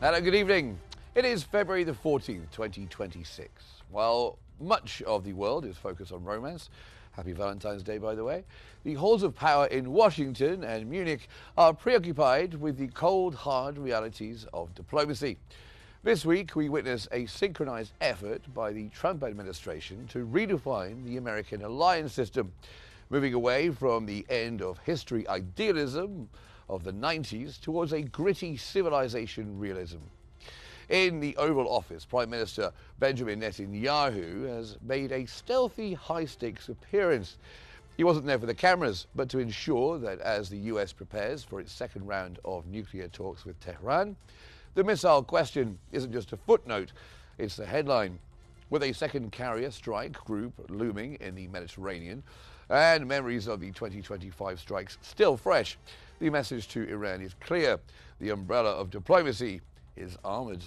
Hello, good evening. It is February the 14th, 2026. While much of the world is focused on romance, happy Valentine's Day, by the way, the halls of power in Washington and Munich are preoccupied with the cold, hard realities of diplomacy. This week, we witness a synchronized effort by the Trump administration to redefine the American alliance system, moving away from the end of history idealism of the 90s towards a gritty civilization realism. In the Oval Office, Prime Minister Benjamin Netanyahu has made a stealthy high-stakes appearance. He wasn't there for the cameras, but to ensure that as the US prepares for its second round of nuclear talks with Tehran, the missile question isn't just a footnote, it's the headline. With a second carrier strike group looming in the Mediterranean and memories of the 2025 strikes still fresh, the message to Iran is clear. The umbrella of diplomacy is armoured.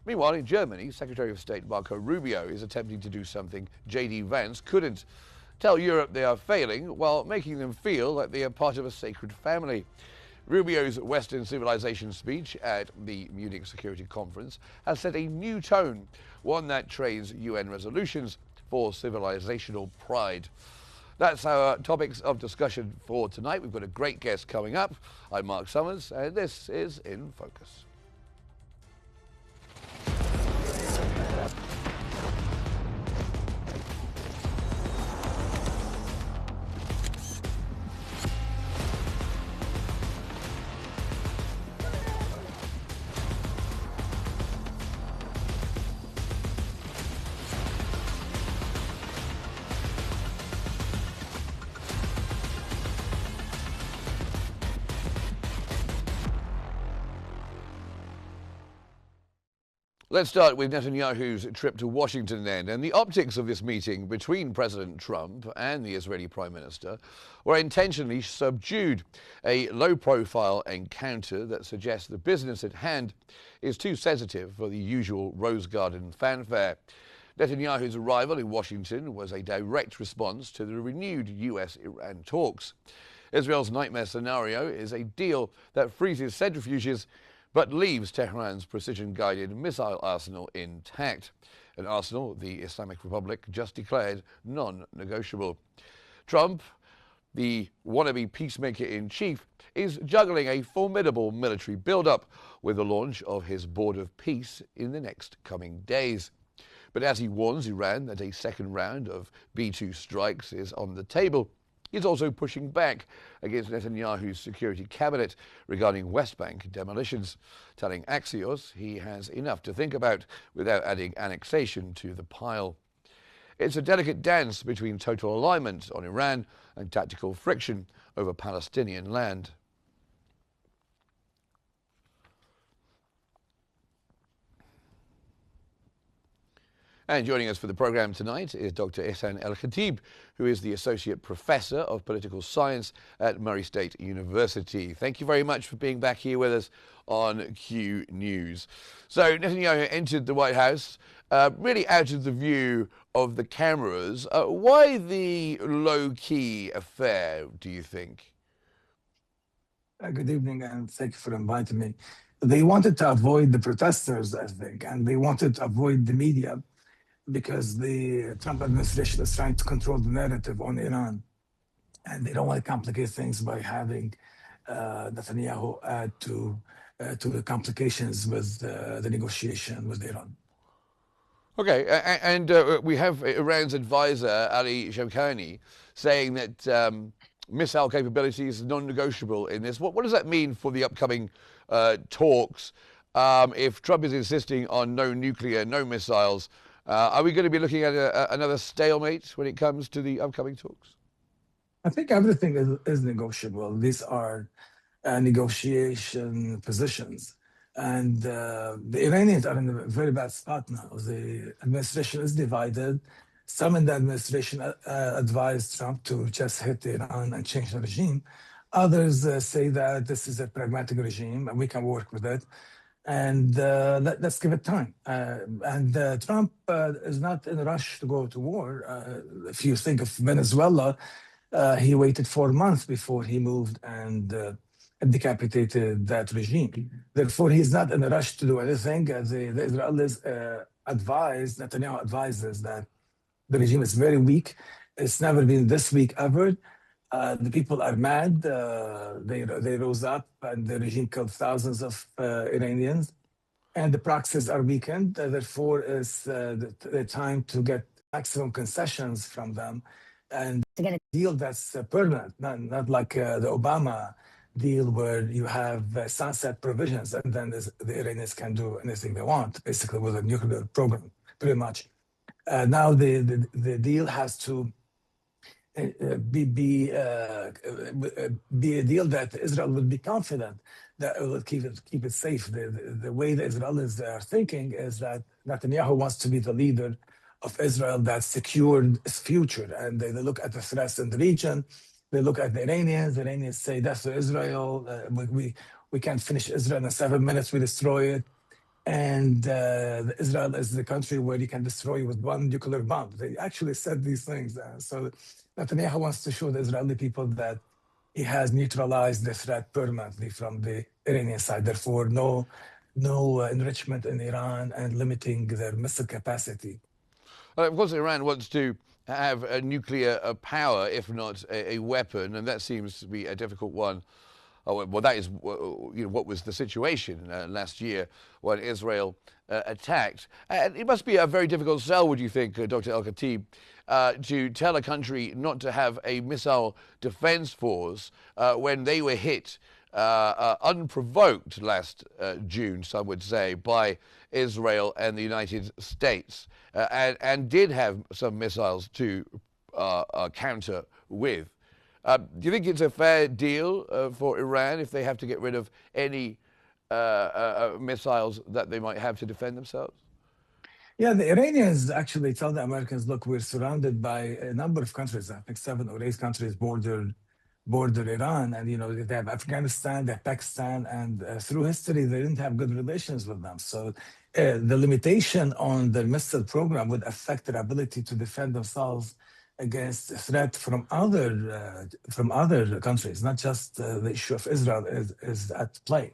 Meanwhile, in Germany, Secretary of State Marco Rubio is attempting to do something J.D. Vance couldn't: tell Europe they are failing while making them feel like they are part of a sacred family. Rubio's Western civilization speech at the Munich Security Conference has set a new tone, one that trades UN resolutions for civilizational pride. That's our topics of discussion for tonight. We've got a great guest coming up. I'm Mark Summers, and this is In Focus. Let's start with Netanyahu's trip to Washington then. And the optics of this meeting between President Trump and the Israeli Prime Minister were intentionally subdued. A low-profile encounter that suggests the business at hand is too sensitive for the usual Rose Garden fanfare. Netanyahu's arrival in Washington was a direct response to the renewed US-Iran talks. Israel's nightmare scenario is a deal that freezes centrifuges but leaves Tehran's precision-guided missile arsenal intact, an arsenal the Islamic Republic just declared non-negotiable. Trump, the wannabe peacemaker-in-chief, is juggling a formidable military build-up with the launch of his Board of Peace in the next coming days. But as he warns Iran that a second round of B-2 strikes is on the table, he's also pushing back against Netanyahu's security cabinet regarding West Bank demolitions, telling Axios he has enough to think about without adding annexation to the pile. It's a delicate dance between total alignment on Iran and tactical friction over Palestinian land. And joining us for the program tonight is Dr. Ihsan El-Khatib, who is the Associate Professor of Political Science at Murray State University. Thank you very much for being back here with us on Q News. So Netanyahu entered the White House really out of the view of the cameras. Why the low-key affair, do you think? Good evening, and thank you for inviting me. They wanted to avoid the protesters, I think, and they wanted to avoid the media, because the Trump administration is trying to control the narrative on Iran. And they don't want to complicate things by having Netanyahu add to the complications with the negotiation with Iran. Okay, and we have Iran's advisor, Ali Shamkhani, saying that missile capability is non-negotiable in this. What does that mean for the upcoming talks? If Trump is insisting on no nuclear, no missiles, are we going to be looking at another stalemate when it comes to the upcoming talks? I think everything is negotiable. These are negotiation positions. And the Iranians are in a very bad spot now. The administration is divided. Some in the administration advised Trump to just hit Iran and change the regime. Others say that this is a pragmatic regime and we can work with it. And let's give it time. Trump is not in a rush to go to war. If you think of Venezuela, he waited 4 months before he moved and and decapitated that regime. Therefore, he's not in a rush to do anything. The Israelis Netanyahu advises that the regime is very weak. It's never been this weak ever. The people are mad. They rose up, and the regime killed thousands of Iranians, and the proxies are weakened. Therefore, it's the time to get maximum concessions from them and to get a deal that's permanent, not like the Obama deal where you have sunset provisions and then the Iranians can do anything they want, basically with a nuclear program, pretty much. Now the deal has to be a deal that Israel will be confident that it will keep it safe. The way the Israelis are thinking is that Netanyahu wants to be the leader of Israel that secured its future, and they look at the threats in the region. They look at the Iranians. The Iranians say, "That's to Israel. We can't finish Israel in 7 minutes. We destroy it." And Israel is the country where you can destroy with one nuclear bomb. They actually said these things. So Netanyahu wants to show the Israeli people that he has neutralized the threat permanently from the Iranian side. Therefore, no enrichment in Iran and limiting their missile capacity. Well, of course, Iran wants to have a nuclear power, if not a weapon, and that seems to be a difficult one. Oh, well, that is what was the situation last year when Israel attacked. And it must be a very difficult sell, would you think, Dr. El-Khatib, to tell a country not to have a missile defense force when they were hit unprovoked last June, some would say, by Israel and the United States, and did have some missiles to counter with. Do you think it's a fair deal for Iran if they have to get rid of any missiles that they might have to defend themselves? Yeah, the Iranians actually tell the Americans, look, we're surrounded by a number of countries. I think 7 or 8 countries border Iran. And, they have Afghanistan, they have Pakistan, and through history, they didn't have good relations with them. So the limitation on the missile program would affect their ability to defend themselves against threat from other countries, not just the issue of Israel is at play.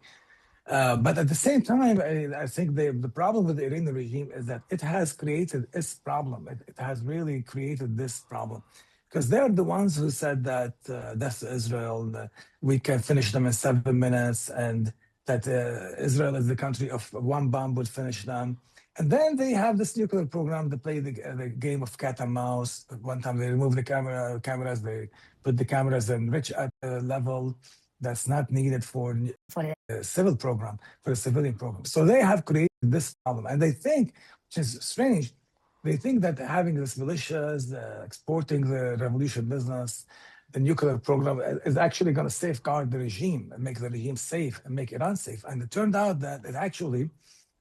But at the same time, I think the problem with the Iranian regime is that it has created its problem. It has really created this problem because they're the ones who said that that's Israel, we can finish them in 7 minutes, and that Israel is the country of one bomb would finish them. And then they have this nuclear program to play the game of cat and mouse. One time they remove the cameras, they put the cameras enriched at a level that's not needed for a civil program, for a civilian program. So they have created this problem. And they think, which is strange, they think that having these militias, exporting the revolution business, the nuclear program is actually going to safeguard the regime and make the regime safe and make Iran safe. And it turned out that it actually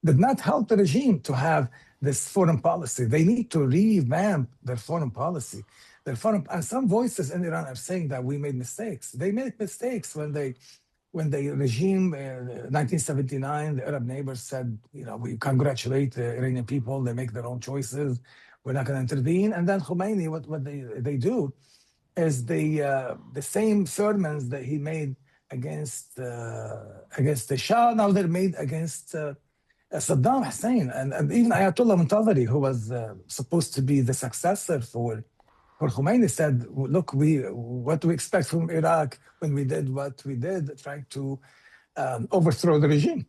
did not help the regime to have this foreign policy. They need to revamp their foreign policy. And some voices in Iran are saying that we made mistakes. They made mistakes when the regime, 1979, the Arab neighbors said, we congratulate the Iranian people. They make their own choices. We're not going to intervene. And then Khomeini, what they do is the same sermons that he made against the Shah, now they're made against Saddam Hussein, and even Ayatollah Muntaziri, who was supposed to be the successor for Khomeini, said, look, what do we expect from Iraq when we did what we did, trying to overthrow the regime?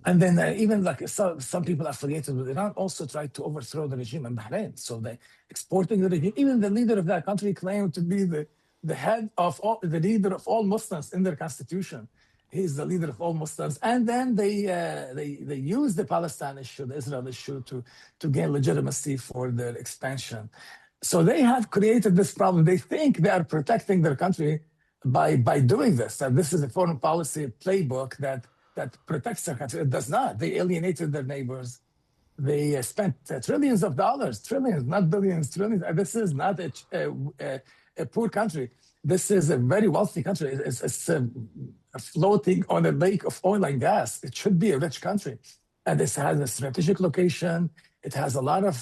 And then even like some people affiliated with Iran also tried to overthrow the regime in Bahrain. So they exporting the regime. Even the leader of that country claimed to be the head of the leader of all Muslims in their constitution. He's the leader of all Muslims. And then they use the Palestine issue, the Israel issue, to gain legitimacy for their expansion. So they have created this problem. They think they are protecting their country by doing this. That this is a foreign policy playbook that protects their country. It does not. They alienated their neighbors. They spent trillions of dollars, trillions, not billions, trillions. This is not a poor country. This is a very wealthy country. It's floating on a lake of oil and gas. It should be a rich country. And this has a strategic location. It has a lot of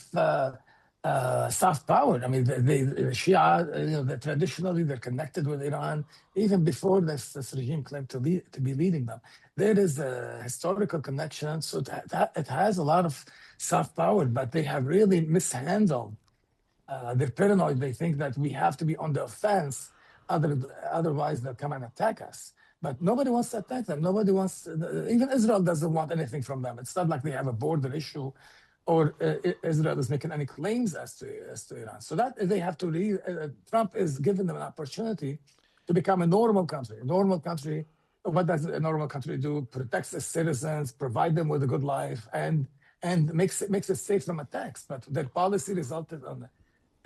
soft power. I mean, the Shia, traditionally they're connected with Iran even before this regime claimed to be leading them. There is a historical connection, so it has a lot of soft power, but they have really mishandled. They're paranoid. They think that we have to be on the offense, otherwise they'll come and attack us. But nobody wants to attack them. Nobody wants, even Israel doesn't want anything from them. It's not like they have a border issue or Israel is making any claims as to Iran. So that they have to Trump is giving them an opportunity to become a normal country. A normal country, what does a normal country do? Protects its citizens, provide them with a good life, and makes it safe from attacks. But their policy resulted on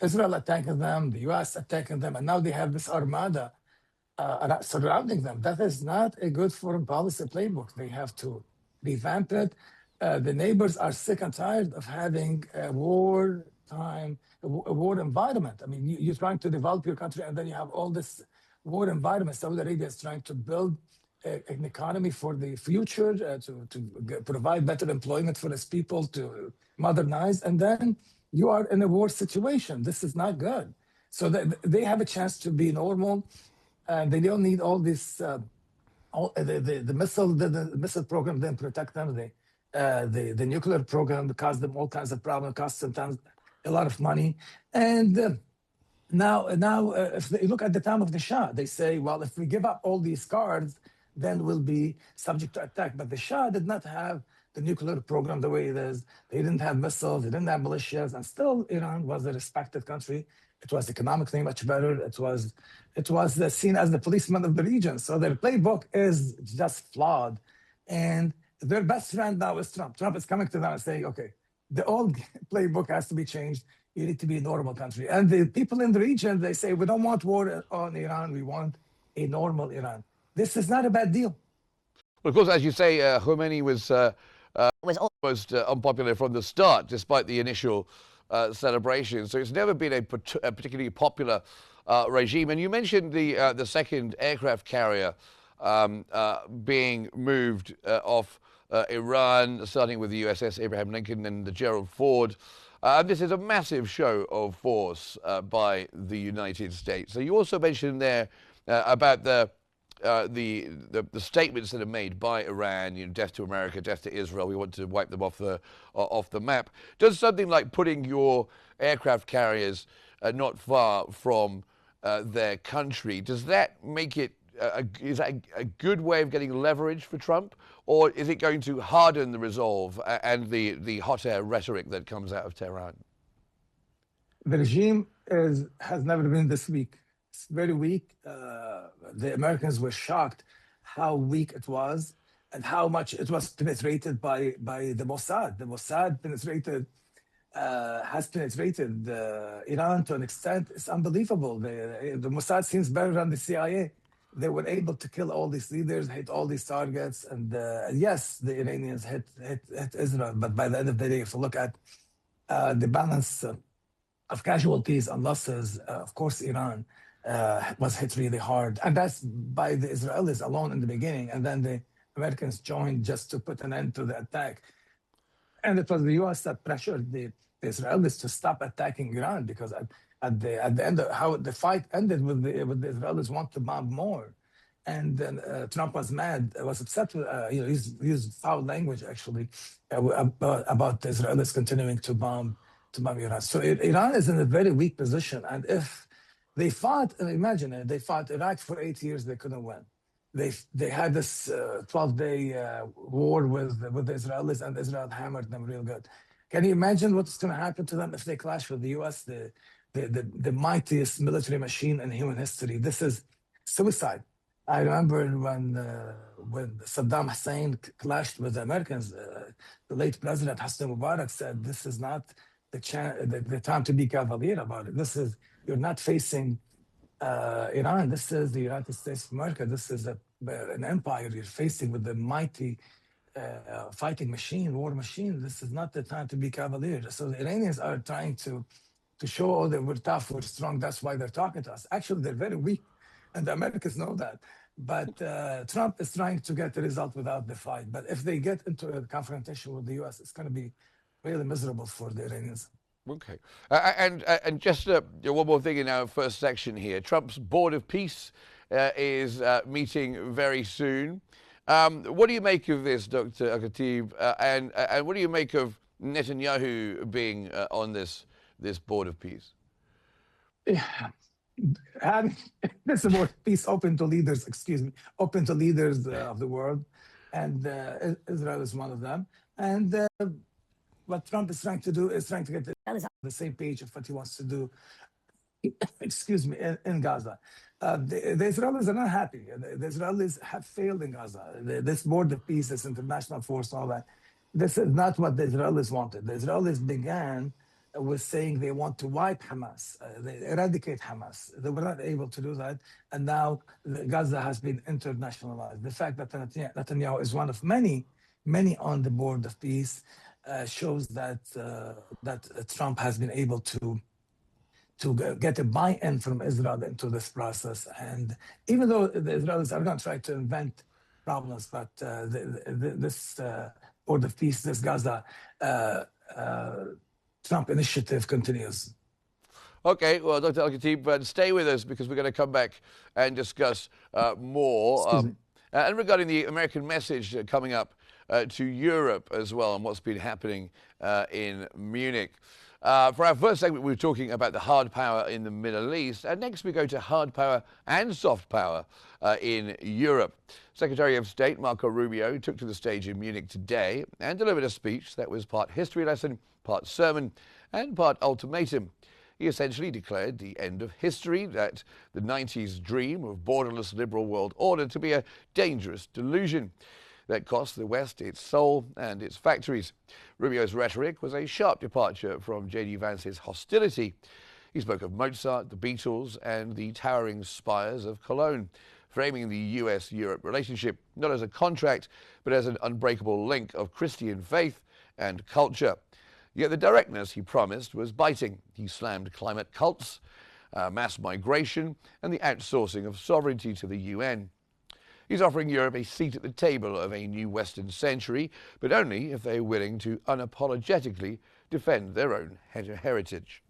Israel attacking them, the US attacking them, and now they have this armada surrounding them. That is not a good foreign policy playbook. They have to revamp it. The neighbors are sick and tired of having a war environment. I mean, you're trying to develop your country, and then you have all this war environment. Saudi Arabia is trying to build an economy for the future, to provide better employment for its people, to modernize, and then you are in a war situation. This is not good. So they have a chance to be normal, and they don't need all this. The missile program didn't protect them. The nuclear program caused them all kinds of problems, cost them a lot of money. And now, if you look at the time of the Shah, they say, well, if we give up all these cards, then we'll be subject to attack. But the Shah did not have the nuclear program the way it is. They didn't have missiles, they didn't have militias, and still Iran was a respected country. It was economically much better. It was seen as the policeman of the region. So their playbook is just flawed. And their best friend now is Trump. Trump is coming to them and saying, okay, the old playbook has to be changed. You need to be a normal country. And the people in the region, they say, we don't want war on Iran. We want a normal Iran. This is not a bad deal. Well, of course, as you say, Khomeini was almost unpopular from the start, despite the initial celebration. So it's never been a particularly popular regime. And you mentioned the second aircraft carrier being moved off Iran, starting with the USS Abraham Lincoln and the Gerald Ford. This is a massive show of force by the United States. So you also mentioned there about the statements that are made by Iran, death to America, death to Israel. We want to wipe them off the map. Does something like putting your aircraft carriers not far from their country, does that make it is that a good way of getting leverage for Trump, or is it going to harden the resolve and the hot air rhetoric that comes out of Tehran? The regime has never been this weak. It's very weak. The Americans were shocked how weak it was and how much it was penetrated by the Mossad. The Mossad has penetrated Iran to an extent it's unbelievable. The Mossad seems better than the CIA. They were able to kill all these leaders, hit all these targets, and yes, the Iranians hit Israel. But by the end of the day, if you look at the balance of casualties and losses, of course, Iran was hit really hard. And that's by the Israelis alone in the beginning. And then the Americans joined just to put an end to the attack. And it was the US that pressured the Israelis to stop attacking Iran, because at the end of how the fight ended with the Israelis want to bomb more. And then Trump was mad, was upset with, he used foul language actually about the Israelis continuing to bomb Iran. So Iran is in a very weak position. And if they fought, imagine it, they fought Iraq for 8 years, they couldn't win. They had this 12-day war with the Israelis, and Israel hammered them real good. Can you imagine what's going to happen to them if they clash with the US, the mightiest military machine in human history? This is suicide. I remember when Saddam Hussein clashed with the Americans, the late President Hosni Mubarak said, "This is not the time to be cavalier about it. You're not facing Iran. This is the United States of America. This is an empire you're facing with the mighty fighting machine, war machine. This is not the time to be cavalier." So the Iranians are trying to show that we're tough, we're strong. That's why they're talking to us. Actually, they're very weak, and the Americans know that. But Trump is trying to get the result without the fight. But if they get into a confrontation with the US, it's going to be really miserable for the Iranians. Okay. And just one more thing in our first section here. Trump's Board of Peace is meeting very soon. What do you make of this, Dr. Al-Khatib? And what do you make of Netanyahu being on this Board of Peace? Yeah. And this is more peace open to leaders, excuse me, open to leaders of the world. And Israel is one of them. And what Trump is trying to do is trying to get on the same page of what he wants to do, excuse me, in Gaza. The Israelis are not happy. The Israelis have failed in Gaza. This board of peace, this international force, all that. This is not what the Israelis wanted. The Israelis began with saying they want to wipe Hamas, they eradicate Hamas. They were not able to do that. And now Gaza has been internationalized. The fact that Netanyahu is one of many on the board of peace shows that Trump has been able to get a buy-in from Israel into this process. And even though the Israelis are not trying to invent problems, but this board of peace, this Gaza Trump initiative continues. Okay, well, Dr. Al-Khatib, stay with us because we're going to come back and discuss more. And regarding the American message coming up to Europe as well and what's been happening in Munich. For our first segment, we were talking about the hard power in the Middle East. And next we go to hard power and soft power in Europe. Secretary of State Marco Rubio took to the stage in Munich today and delivered a speech that was part history lesson, part sermon, and part ultimatum. He essentially declared the end of history, that the 90s dream of borderless liberal world order to be a dangerous delusion that cost the West its soul and its factories. Rubio's rhetoric was a sharp departure from J.D. Vance's hostility. He spoke of Mozart, the Beatles, and the towering spires of Cologne, framing the US-Europe relationship not as a contract, but as an unbreakable link of Christian faith and culture. Yet the directness he promised was biting. He slammed climate cults, mass migration, and the outsourcing of sovereignty to the UN. He's offering Europe a seat at the table of a new Western century, but only if they are willing to unapologetically defend their own heritage.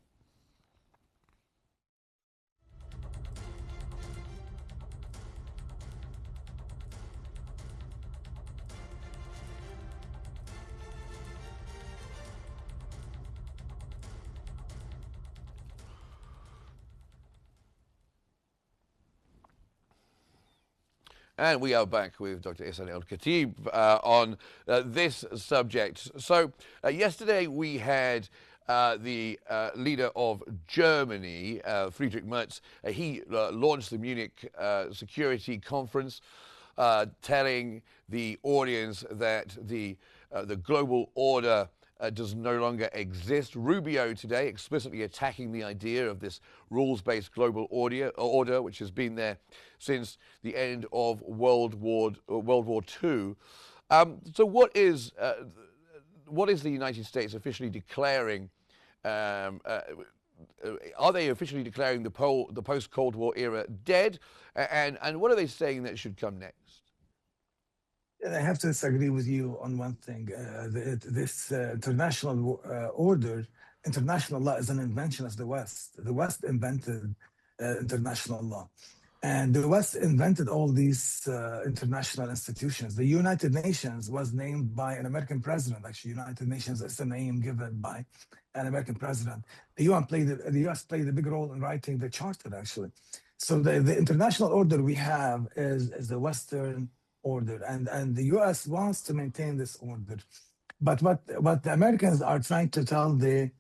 And we are back with Dr. Ihsan Al-Khatib on this subject. So yesterday we had the leader of Germany, Friedrich Merz. He launched the Munich Security Conference, telling the audience that the global order does no longer exist. Rubio today explicitly attacking the idea of this rules-based global order, which has been there since the end of World War II. So what is the United States officially declaring? Are they officially declaring the post-Cold War era dead? And what are they saying that should come next? And I have to disagree with you on one thing. This international order, international law is an invention of the West. The West invented international law. And the West invented all these international institutions. The United Nations was named by an American president. Actually, United Nations is the name given by an American president. The US played a big role in writing the charter, actually. So the international order we have is the Western order, and the US wants to maintain this order. But what the Americans are trying to tell the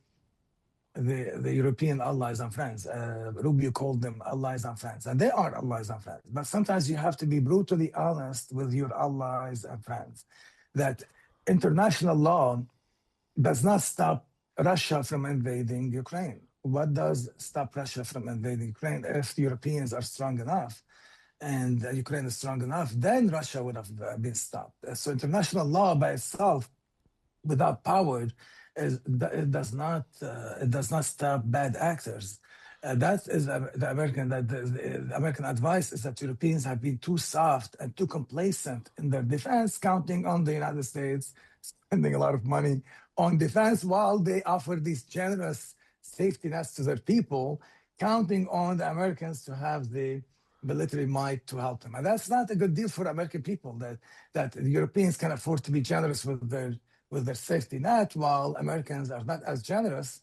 European allies and friends, Rubio called them allies and friends, and they are allies and friends. But sometimes you have to be brutally honest with your allies and friends, that international law does not stop Russia from invading Ukraine. What does stop Russia from invading Ukraine? If the Europeans are strong enough and Ukraine is strong enough, then Russia would have been stopped. So international law by itself, without power, it does not stop bad actors. That is the American that the American advice is that Europeans have been too soft and too complacent in their defense, counting on the United States spending a lot of money on defense while they offer these generous safety nets to their people, counting on the Americans to have the military might to help them. And that's not a good deal for American people, that the Europeans can afford to be generous with their safety net, while Americans are not as generous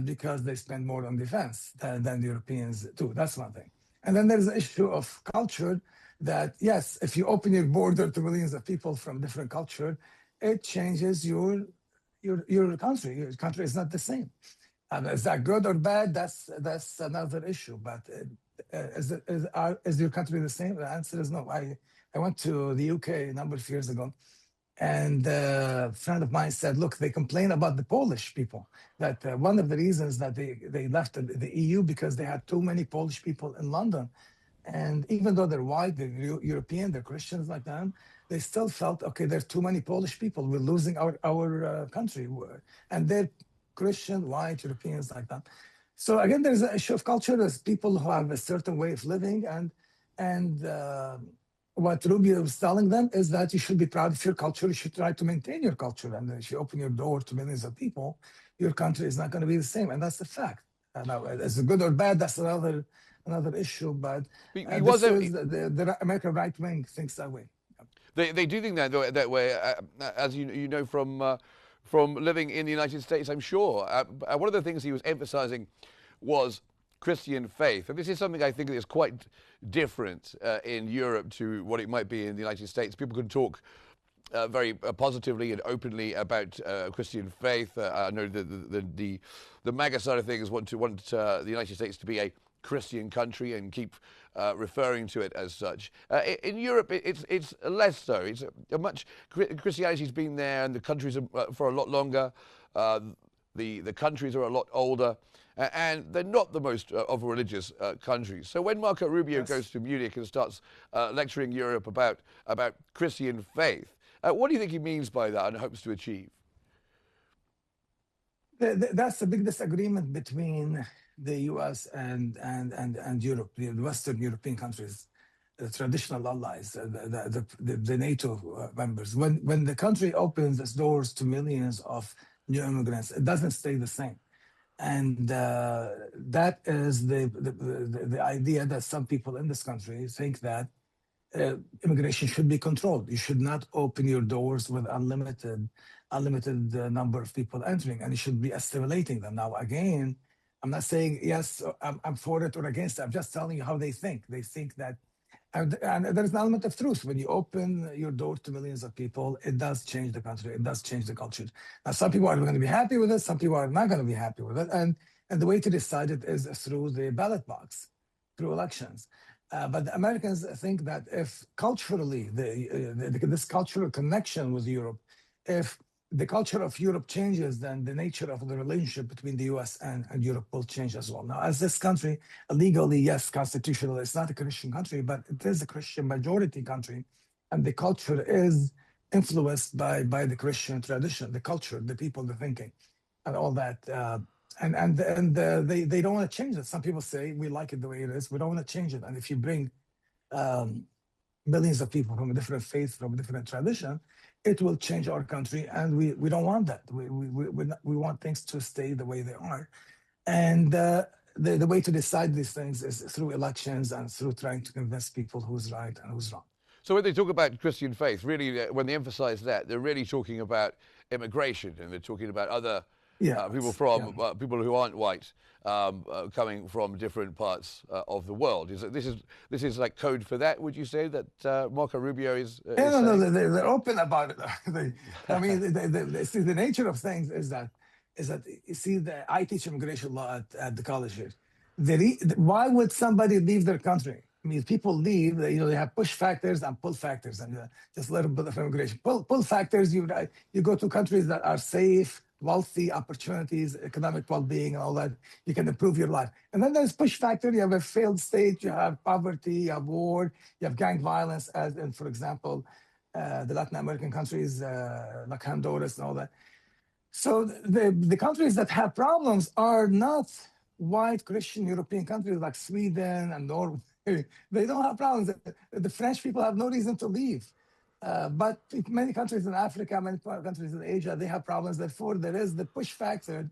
because they spend more on defense than the Europeans do. That's one thing. And then there's the issue of culture that, yes, if you open your border to millions of people from different culture, it changes your country. Your country is not the same. Is that good or bad? That's another issue. But is your country the same? The answer is no. I went to the UK a number of years ago, and a friend of mine said, look, they complain about the Polish people, that one of the reasons that they left the EU because they had too many Polish people in London. And even though they're white, they're European, they're Christians like them, they still felt, okay, there's too many Polish people. We're losing our country. And they're Christian, white, Europeans like that. So again, there's an issue of culture. There's people who have a certain way of living. And what Rubio is telling them is that you should be proud of your culture. You should try to maintain your culture. And if you open your door to millions of people, your country is not going to be the same. And that's the fact. Now, is it good or bad? That's another issue. But the American right wing thinks that way. They do think that way, as you know from living in the United States, I'm sure. One of the things he was emphasizing was Christian faith. And this is something I think is quite different in Europe to what it might be in the United States. People can talk very positively and openly about Christian faith. I know the MAGA side of things want the United States to be a Christian country and keep referring to it as such. In Europe, it's less so. It's a much Christianity's been there, and the countries are, for a lot longer. The countries are a lot older, and they're not the most of religious countries. So when Marco Rubio goes to Munich and starts lecturing Europe about Christian faith, what do you think he means by that and hopes to achieve? That's a big disagreement between the U.S. and Europe, the Western European countries, the traditional allies, the NATO members. When the country opens its doors to millions of new immigrants, it doesn't stay the same. And that is the idea that some people in this country think that immigration should be controlled. You should not open your doors with unlimited number of people entering, and you should be assimilating them. Now, again, I'm not saying yes, I'm for it or against it. I'm just telling you how they think. They think that, and there's an element of truth. When you open your door to millions of people, it does change the country. It does change the culture. Now, some people are going to be happy with it. Some people are not going to be happy with it. And the way to decide it is through the ballot box, through elections. But the Americans think that if culturally, this cultural connection with Europe, if the culture of Europe changes, then the nature of the relationship between the US and Europe will change as well. Now, as this country, legally, yes, constitutionally, it's not a Christian country, but it is a Christian majority country. And the culture is influenced by the Christian tradition, the culture, the people, the thinking, and all that. They don't want to change it. Some people say, we like it the way it is. We don't want to change it. And if you bring millions of people from a different faith, from a different tradition, it will change our country, and we don't want that. We want things to stay the way they are, and the way to decide these things is through elections and through trying to convince people who's right and who's wrong. So when they talk about Christian faith, really, when they emphasize that, they're really talking about immigration, and they're talking about other people from people who aren't white, coming from different parts of the world. This is like code for that? Would you say that Marco Rubio is? No, they're open about it. I mean, see, the nature of things is that you see, I teach immigration law at the college here. Why would somebody leave their country? I mean, people leave. They have push factors and pull factors, and just a little bit of immigration. Pull factors. You go to countries that are safe, wealthy, opportunities, economic well-being, and all that. You can improve your life. And then there's push factor. You have a failed state. You have poverty. You have war. You have gang violence, as in, for example, the Latin American countries like Honduras and all that. So the countries that have problems are not white Christian European countries like Sweden and Norway, they don't have problems. The French people have no reason to leave. But many countries in Africa, many countries in Asia, they have problems. Therefore, there is the push factor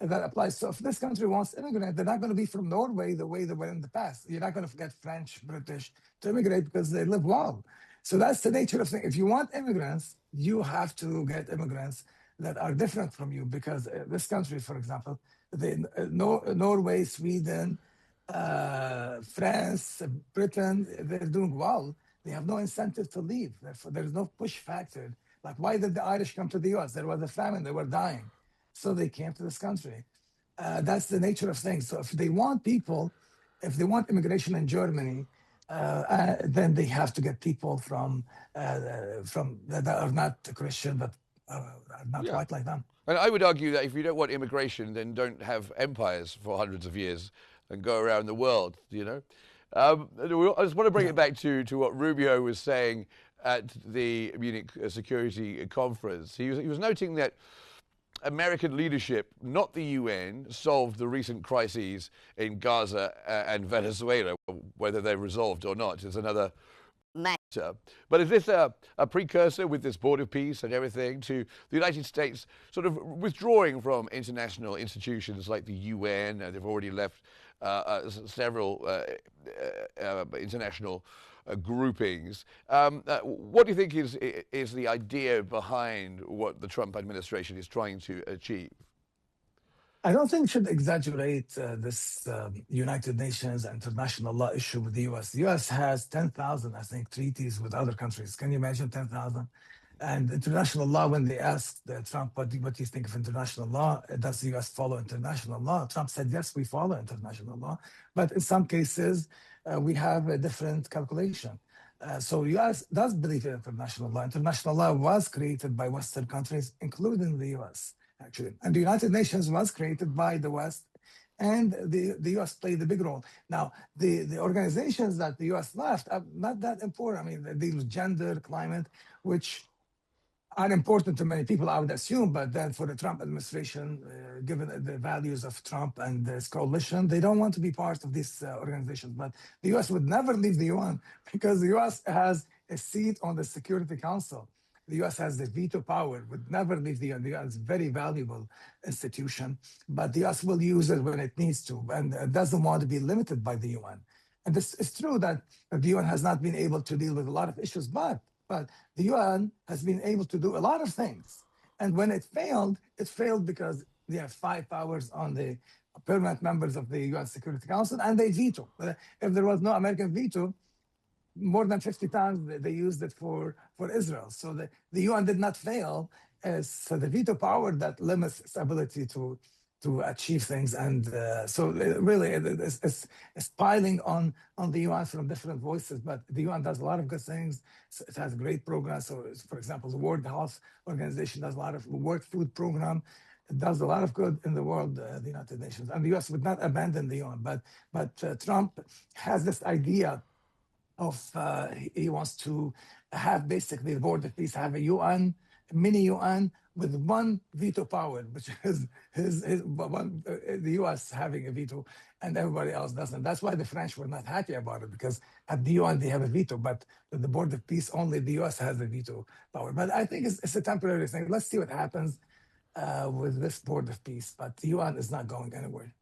that applies. So if this country wants immigrants, they're not going to be from Norway the way they were in the past. You're not going to get French, British to immigrate because they live well. So that's the nature of things. If you want immigrants, you have to get immigrants that are different from you, because this country, for example, Norway, Sweden, France, Britain, they're doing well. They have no incentive to leave. Therefore, there's no push factor. Like, why did the Irish come to the US? There was a famine, they were dying. So they came to this country. That's the nature of things. So if they want people, if they want immigration in Germany, then they have to get people from that are not Christian, but are not white like them. And I would argue that if you don't want immigration, then don't have empires for hundreds of years and go around the world, you know. I just want to bring it back to what Rubio was saying at the Munich Security Conference. He was noting that American leadership, not the UN, solved the recent crises in Gaza and Venezuela. Whether they're resolved or not is another matter. But is this a precursor, with this board of peace and everything, to the United States sort of withdrawing from international institutions like the UN? They've already left several international groupings. What do you think is the idea behind what the Trump administration is trying to achieve? I don't think we should exaggerate this United Nations international law issue with the US. The US has 10,000, I think, treaties with other countries. Can you imagine 10,000? And international law, when they asked Trump, what do you think of international law? Does the US follow international law? Trump said, yes, we follow international law. But in some cases, we have a different calculation. So US does believe in international law. International law was created by Western countries, including the US, actually. And the United Nations was created by the West, and the US played a big role. Now, the organizations that the US left are not that important. I mean, they deal with gender, climate, which are important to many people, I would assume, but then for the Trump administration, given the values of Trump and his coalition, they don't want to be part of these organizations. But the US would never leave the UN, because the US has a seat on the Security Council. The US has the veto power, would never leave the UN. The UN is a very valuable institution, but the US will use it when it needs to, and doesn't want to be limited by the UN. And this is true that the UN has not been able to deal with a lot of issues, but the UN has been able to do a lot of things. And when it failed because they have 5 powers on the permanent members of the UN Security Council, and they veto. If there was no American veto, more than 50 times they used it for Israel. So the UN did not fail as the veto power that limits its ability to achieve things. And so really it's piling on the UN from different voices, but the UN does a lot of good things. So it has great programs. So for example, the World Health Organization does a lot of World Food Program. It does a lot of good in the world, the United Nations. And the US would not abandon the UN, but Trump has this idea of he wants to have basically the board of peace, have a UN, mini UN with one veto power, which is the US having a veto and everybody else doesn't. That's why the French were not happy about it, because at the UN they have a veto, but the board of peace, only the US has a veto power. But I think it's a temporary thing. Let's see what happens with this board of peace, but the UN is not going anywhere.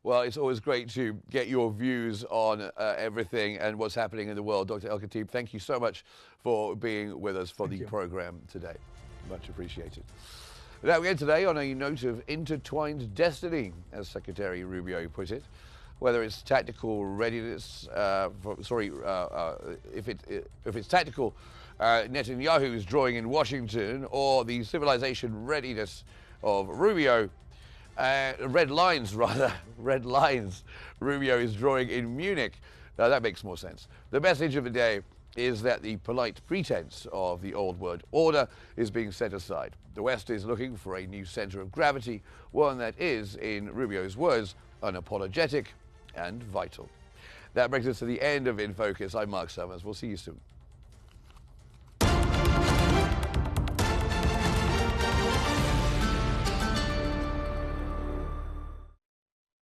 Well, it's always great to get your views on everything and what's happening in the world. Dr. El-Khatib, thank you so much for being with us for the program today. Much appreciated. Now we end today on a note of intertwined destiny, as Secretary Rubio put it. Whether it's tactical readiness, if it's tactical Netanyahu's drawing in Washington, or the civilization readiness of Rubio, red lines Rubio is drawing in Munich. Now that makes more sense. The message of the day is that the polite pretense of the old world order is being set aside. The West is looking for a new center of gravity, one that is, in Rubio's words, unapologetic and vital. That brings us to the end of In Focus. I'm Mark Summers. We'll see you soon.